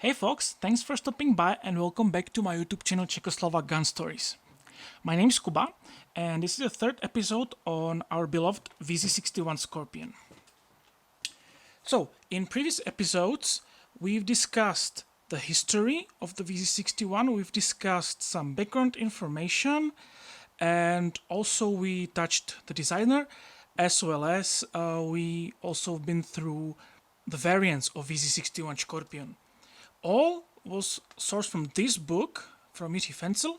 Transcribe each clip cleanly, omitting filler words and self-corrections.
Hey folks, thanks for stopping by and welcome back to my YouTube channel Czechoslovak Gun Stories. My name is Kuba and this is the third episode on our beloved VZ61 Škorpion. So, in previous episodes, we've discussed the history of the VZ61, we've discussed some background information, and also we touched the designer, as well as we also been through the variants of VZ61 Škorpion. All was sourced from this book from Modification,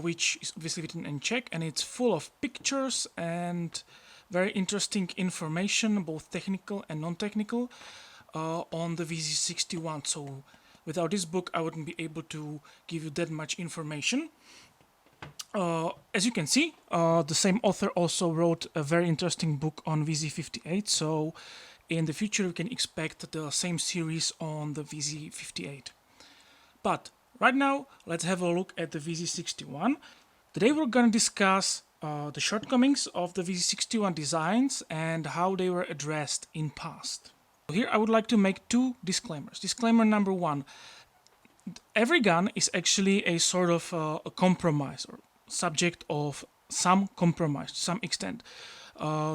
which is obviously written in Czech, and it's full of pictures and very interesting information, both technical and non-technical, on the VZ61. So without this book, I wouldn't be able to give you that much information. As you can see, the same author also wrote a very interesting book on VZ58, so in the future we can expect the same series on the VZ58. But right now, let's have a look at the VZ61. Today we're going to discuss the shortcomings of the VZ61 designs and how they were addressed in past. Here I would like to make two disclaimers. Disclaimer number one, every gun is actually a sort of a compromise or subject of some compromise to some extent.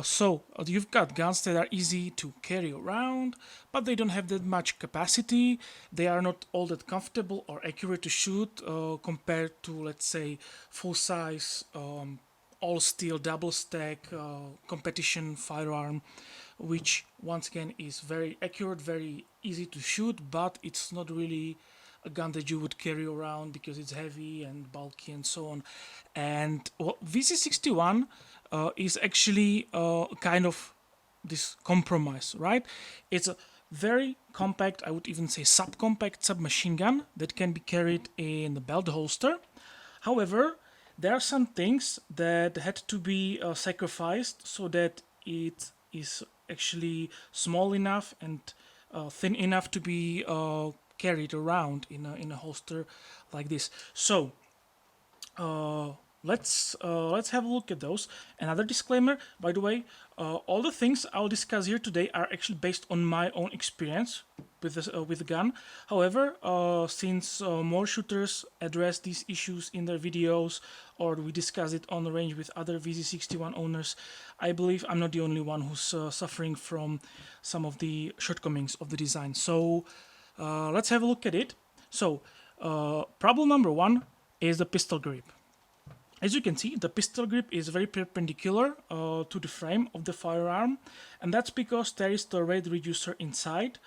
So you've got guns that are easy to carry around, but they don't have that much capacity. They are not all that comfortable or accurate to shoot compared to, let's say, full-size all-steel double-stack competition firearm, which once again is very accurate, very easy to shoot, but it's not really a gun that you would carry around because it's heavy and bulky and so on. And well, VZ61 is actually kind of this compromise, right? It's a very compact, I would even say subcompact submachine gun that can be carried in the belt holster. However, there are some things that had to be sacrificed so that it is actually small enough and thin enough to be carried around in a holster like this. So let's have a look at those. Another disclaimer, by the way, all the things I'll discuss here today are actually based on my own experience with the gun. However, since more shooters address these issues in their videos, or we discuss it on the range with other VZ61 owners, I believe I'm not the only one who's suffering from some of the shortcomings of the design. So let's have a look at it. So problem number one is the pistol grip. As you can see, the pistol grip is very perpendicular to the frame of the firearm, and that's because there is the rate reducer inside.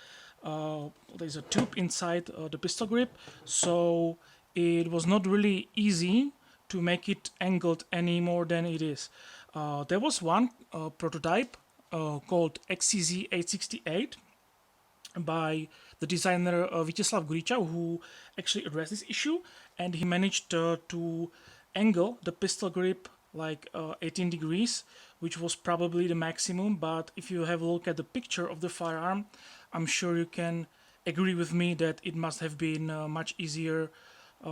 There's a tube inside the pistol grip, so it was not really easy to make it angled any more than it is. There was one prototype called XCZ 868 by the designer Vítězslav Guriča, who actually addressed this issue, and he managed to angle the pistol grip like 18 degrees, which was probably the maximum. But if you have a look at the picture of the firearm, I'm sure you can agree with me that it must have been much easier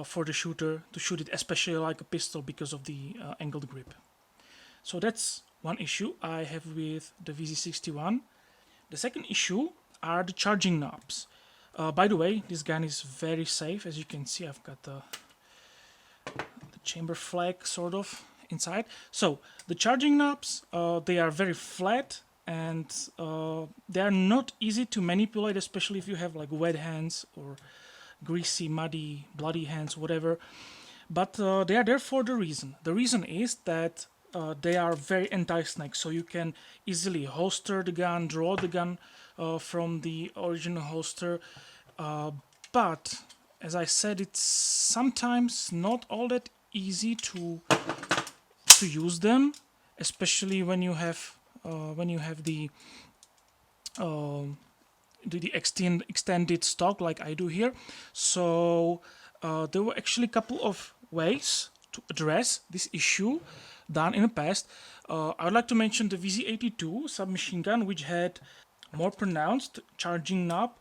for the shooter to shoot it, especially like a pistol, because of the angled grip. So that's one issue I have with the VZ61. The second issue are the charging knobs. By the way, this gun is very safe. As you can see, I've got the chamber flag sort of inside. So the charging knobs, they are very flat, and they are not easy to manipulate, especially if you have like wet hands or greasy, muddy, bloody hands, whatever. But they are there for the reason. The reason is that they are very anti-snag, so you can easily holster the gun, draw the gun from the original holster. But as I said, it's sometimes not all that easy to use them, especially when you have the extended stock like I do here. So there were actually a couple of ways to address this issue done in the past. I would like to mention the VZ82 submachine gun, which had more pronounced charging knob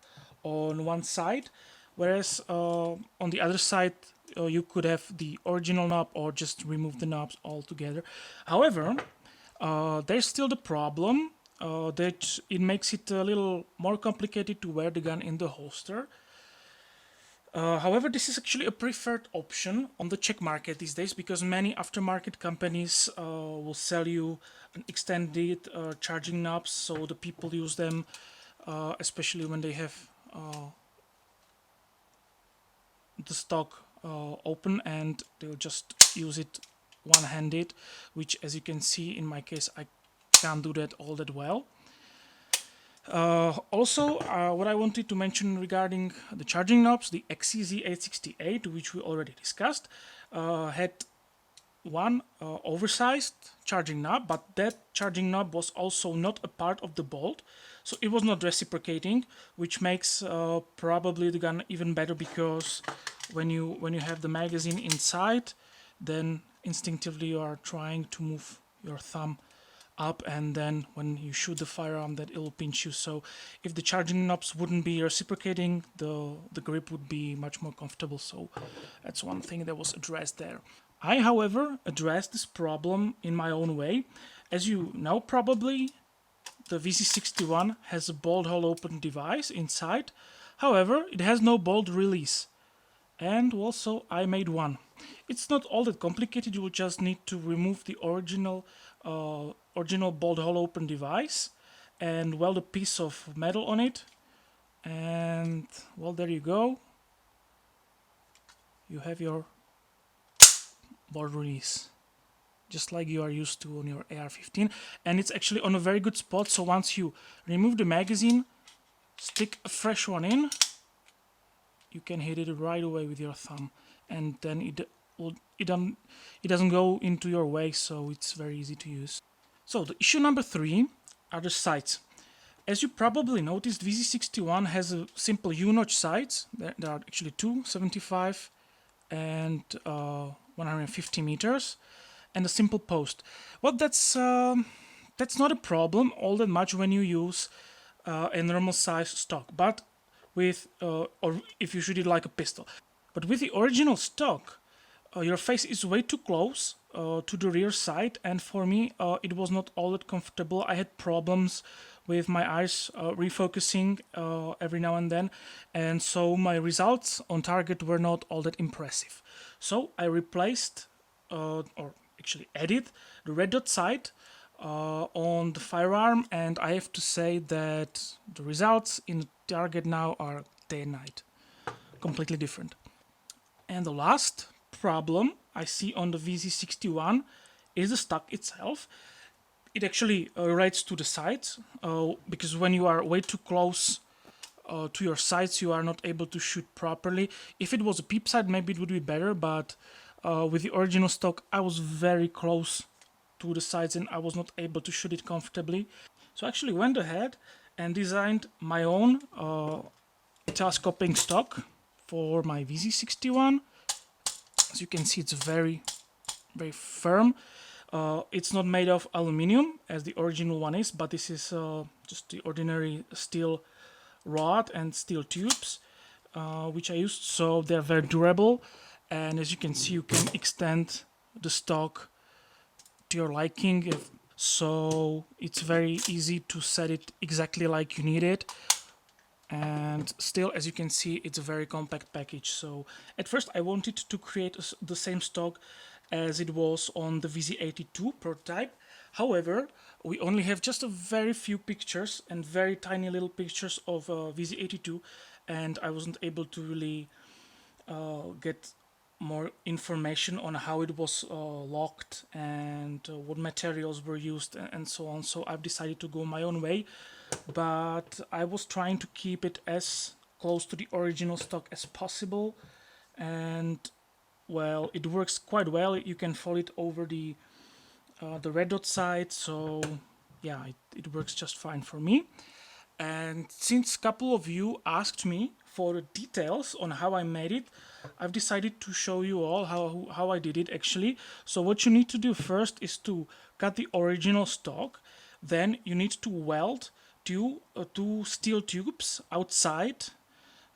on one side, whereas on the other side you could have the original knob or just remove the knobs altogether. However, there's still the problem that it makes it a little more complicated to wear the gun in the holster. However, this is actually a preferred option on the Czech market these days because many aftermarket companies will sell you an extended charging knobs, so the people use them, especially when they have the stock open, and they'll just use it one-handed, which, as you can see in my case, I can't do that all that well. Also, what I wanted to mention regarding the charging knobs, the XCZ868, which we already discussed, had one oversized charging knob, but that charging knob was also not a part of the bolt, so it was not reciprocating, which makes probably the gun even better, because when you have the magazine inside, then instinctively you are trying to move your thumb up, and then when you shoot the firearm, that it will pinch you. So if the charging knobs wouldn't be reciprocating, the grip would be much more comfortable. So that's one thing that was addressed there. I, however, addressed this problem in my own way. As you know, probably the VZ61 has a bolt hole open device inside. However, it has no bolt release. And also I made one. It's not all that complicated. You will just need to remove the original bolt hole open device and weld a piece of metal on it, and well, there you go. You have your bolt release, just like you are used to on your AR-15, and it's actually on a very good spot. So once you remove the magazine, stick a fresh one in, you can hit it right away with your thumb, and then it doesn't go into your way, so it's very easy to use. So the issue number 3 are the sights. As you probably noticed, VZ61 has a simple U-notch sights. There are actually two, 75 and 150 meters, and a simple post. Well, that's not a problem all that much when you use a normal size stock, but with or if you shoot it like a pistol. But with the original stock, your face is way too close to the rear sight, and for me it was not all that comfortable. I had problems with my eyes refocusing every now and then, and so my results on target were not all that impressive. So I replaced or actually added the red dot sight on the firearm, and I have to say that the results in the target now are day and night, completely different. And the last problem I see on the VZ61 is the stock itself. It actually relates to the sights, because when you are way too close to your sights, you are not able to shoot properly. If it was a peep sight, maybe it would be better, but with the original stock, I was very close to the sights and I was not able to shoot it comfortably. So I actually went ahead and designed my own telescoping stock for my VZ61. As you can see, it's very, very firm. It's not made of aluminum as the original one is, but this is just the ordinary steel rod and steel tubes, which I used, so they're very durable. And as you can see, you can extend the stock to your liking, so it's very easy to set it exactly like you need it. And still, as you can see, it's a very compact package. So at first I wanted to create the same stock as it was on the VZ82 prototype. However, we only have just a very few pictures and very tiny little pictures of VZ82, and I wasn't able to really get more information on how it was locked and what materials were used and so on. So I've decided to go my own way, but I was trying to keep it as close to the original stock as possible, and well, it works quite well. You can fold it over the red dot side, so yeah, it works just fine for me. And since a couple of you asked me for the details on how I made it, I've decided to show you all how I did it actually. So what you need to do first is to cut the original stock. Then you need to weld two steel tubes outside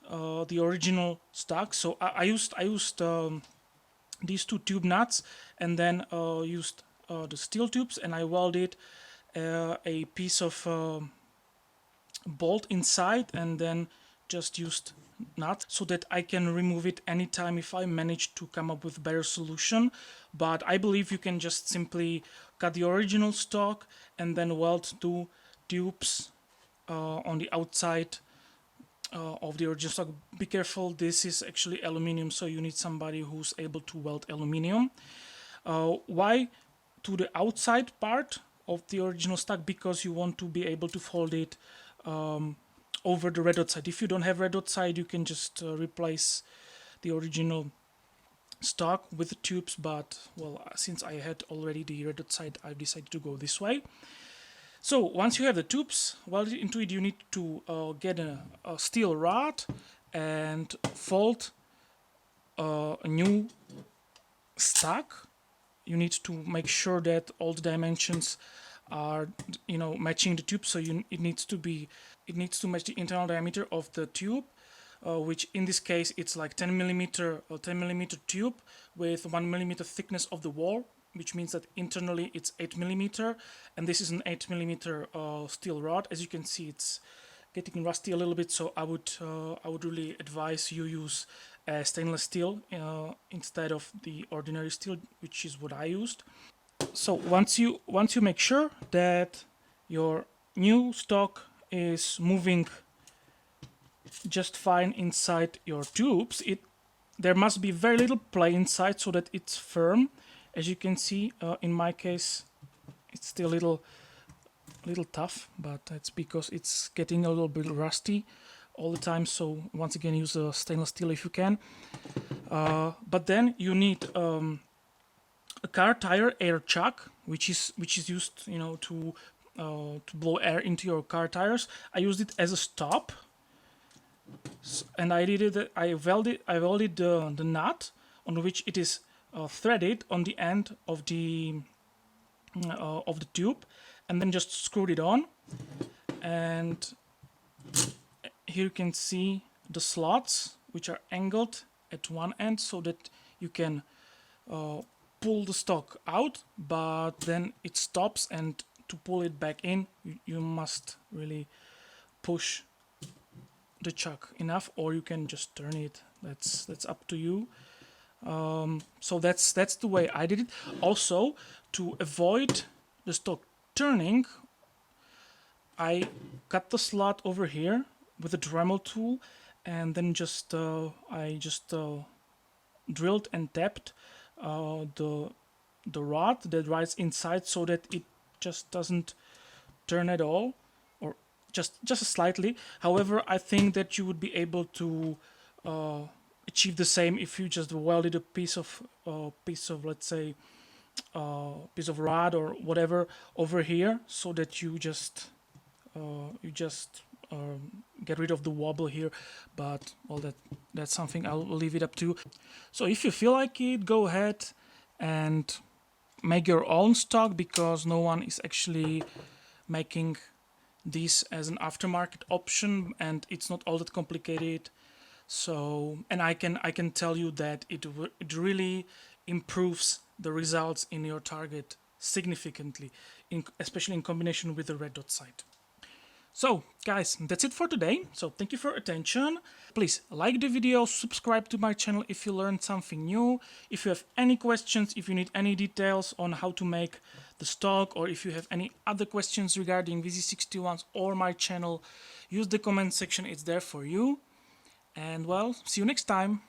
the original stock. So I used these two tube nuts, and then used the steel tubes, and I welded a piece of bolt inside, and then just used nut so that I can remove it anytime if I manage to come up with a better solution. But I believe you can just simply cut the original stock and then weld two tubes on the outside of the original stock. Be careful, this is actually aluminum, so you need somebody who's able to weld aluminum. Why to the outside part of the original stock? Because you want to be able to fold it over the red dot side. If you don't have red dot side, you can just replace the original stock with the tubes, but well, since I had already the red dot side, I've decided to go this way. So once you have the tubes welded into it, you need to get a steel rod and fold a new stock. You need to make sure that all the dimensions are, you know, matching the tube. So it needs to match the internal diameter of the tube, which in this case it's like 10 millimeter tube with 1 millimeter thickness of the wall, which means that internally it's 8 millimeter, and this is an 8 millimeter steel rod. As you can see, it's getting rusty a little bit, so I would really advise you use stainless steel instead of the ordinary steel, which is what I used. So once you make sure that your new stock is moving just fine inside your tubes, there must be very little play inside so that it's firm. As you can see, in my case, it's still a little tough, but that's because it's getting a little bit rusty all the time. So once again, use a stainless steel if you can. But then you need a car tire air chuck, which is used, you know, to blow air into your car tires. I used it as a stop, and I welded the nut on which it is threaded on the end of the tube, and then just screwed it on. And here you can see the slots, which are angled at one end so that you can pull the stock out, but then it stops, and to pull it back in you must really push the chuck enough, or you can just turn it. That's up to you. So that's the way I did it. Also, to avoid the stock turning, I cut the slot over here with a Dremel tool, and then I just drilled and tapped the rod that rides inside so that it just doesn't turn at all, or just slightly. However, I think that you would be able to achieve the same if you just welded a piece of let's say piece of rod or whatever over here, so that you just get rid of the wobble here. But well, that's something I'll leave it up to. So if you feel like it, go ahead and make your own stock, because no one is actually making this as an aftermarket option, and it's not all that complicated. So, and I can tell you that it really improves the results in your target significantly, especially in combination with the red dot sight. So guys, that's it for today. So thank you for your attention. Please like the video, subscribe to my channel if you learned something new. If you have any questions, if you need any details on how to make the stock, or if you have any other questions regarding VZ61s or my channel, use the comment section, it's there for you. And well, see you next time.